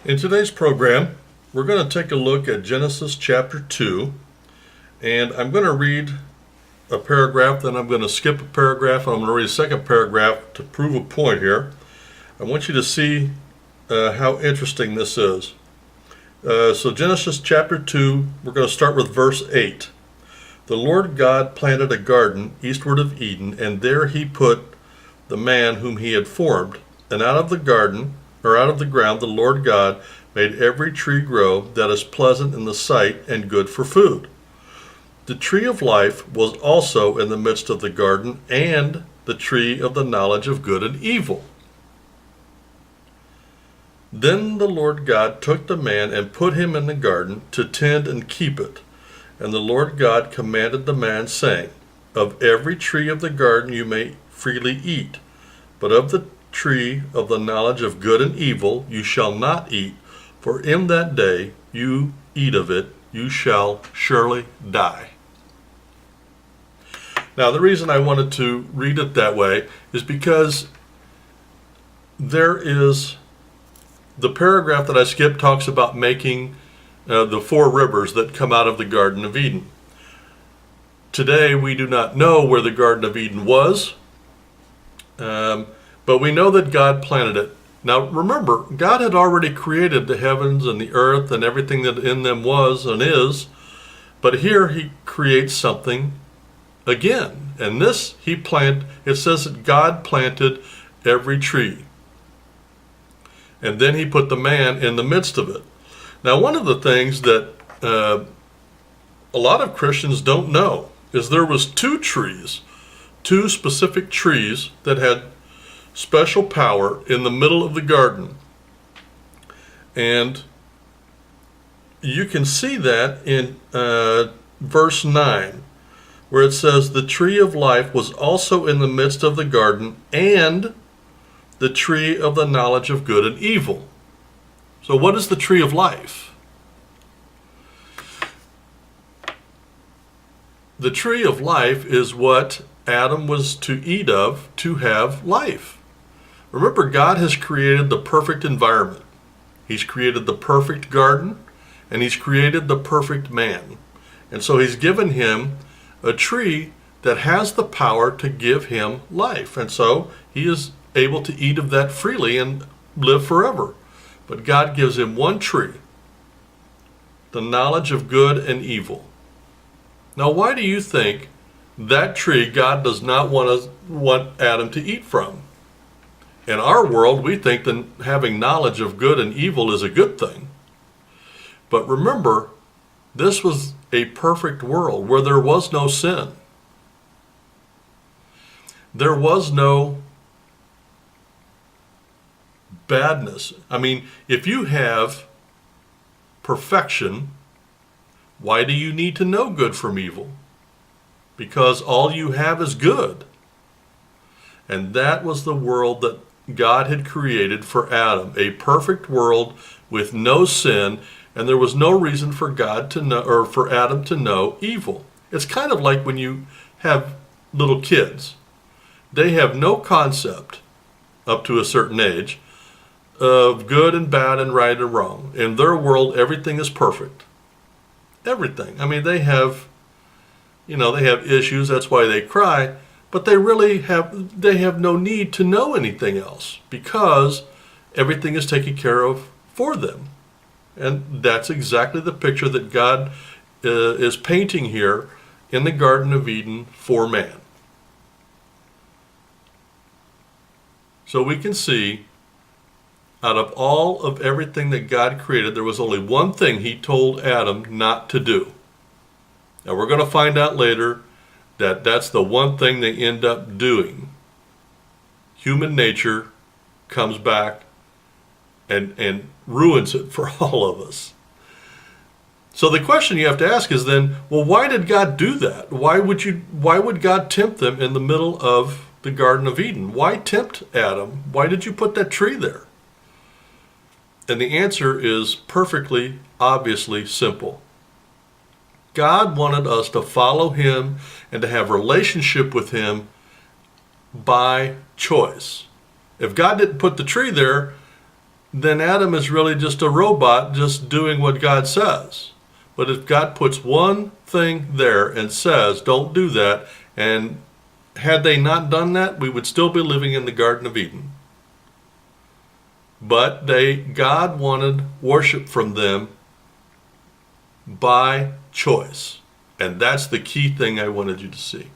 In today's program, we're going to take a look at Genesis chapter 2, and I'm going to read a paragraph, then I'm going to skip a paragraph, and I'm going to read a second paragraph to prove a point here. I want you to see how interesting this is. So Genesis chapter 2, we're going to start with verse 8. The Lord God planted a garden eastward of Eden, and there he put the man whom he had formed. And out of the garden, or out of the ground, the Lord God made every tree grow that is pleasant in the sight and good for food. The tree of life was also in the midst of the garden, and the tree of the knowledge of good and evil. Then the Lord God took the man and put him in the garden to tend and keep it. And the Lord God commanded the man, saying, Of every tree of the garden you may freely eat, but of the tree of the knowledge of good and evil you shall not eat, for in that day you eat of it, you shall surely die. Now, the reason I wanted to read it that way is because there is the paragraph that I skipped talks about making the four rivers that come out of the Garden of Eden. Today, we do not know where the Garden of Eden was, but we know that God planted it. Now, remember, God had already created the heavens and the earth and everything that in them was and is, but here he creates something again. And this, it says that God planted every tree. And then he put the man in the midst of it. Now, one of the things that a lot of Christians don't know is there was two specific trees that had special power in the middle of the garden. And you can see that in verse 9, where it says, The tree of life was also in the midst of the garden, and the tree of the knowledge of good and evil. So what is the tree of life? The tree of life is what Adam was to eat of to have life. Remember, God has created the perfect environment. He's created the perfect garden, and he's created the perfect man. And so he's given him a tree that has the power to give him life. And so he is able to eat of that freely and live forever. But God gives him one tree, the knowledge of good and evil. Now, why do you think that tree God does not want Adam to eat from? In our world, we think that having knowledge of good and evil is a good thing. But remember, this was a perfect world where there was no sin. There was no badness. I mean, if you have perfection, why do you need to know good from evil? Because all you have is good. And that was the world that God had created for Adam, a perfect world with no sin, and there was no reason for God to know, or for Adam to know evil. It's kind of like when you have little kids. They have no concept up to a certain age of good and bad and right and wrong. In their world, everything is perfect. Everything. I mean, they have issues, that's why they cry, but they have no need to know anything else because everything is taken care of for them. And that's exactly the picture that God is painting here in the Garden of Eden for man. So we can see, out of all of everything that God created, there was only one thing he told Adam not to do. Now we're going to find out later that that's the one thing they end up doing. Human nature comes back and ruins it for all of us. So the question you have to ask is then, well, why did God do that? Why would God tempt them in the middle of the Garden of Eden? Why tempt Adam? Why did you put that tree there? And the answer is perfectly, obviously simple. God wanted us to follow him and to have relationship with him by choice. If God didn't put the tree there, then Adam is really just a robot just doing what God says. But if God puts one thing there and says, don't do that, and had they not done that, we would still be living in the Garden of Eden. But God wanted worship from them by choice. And that's the key thing I wanted you to see.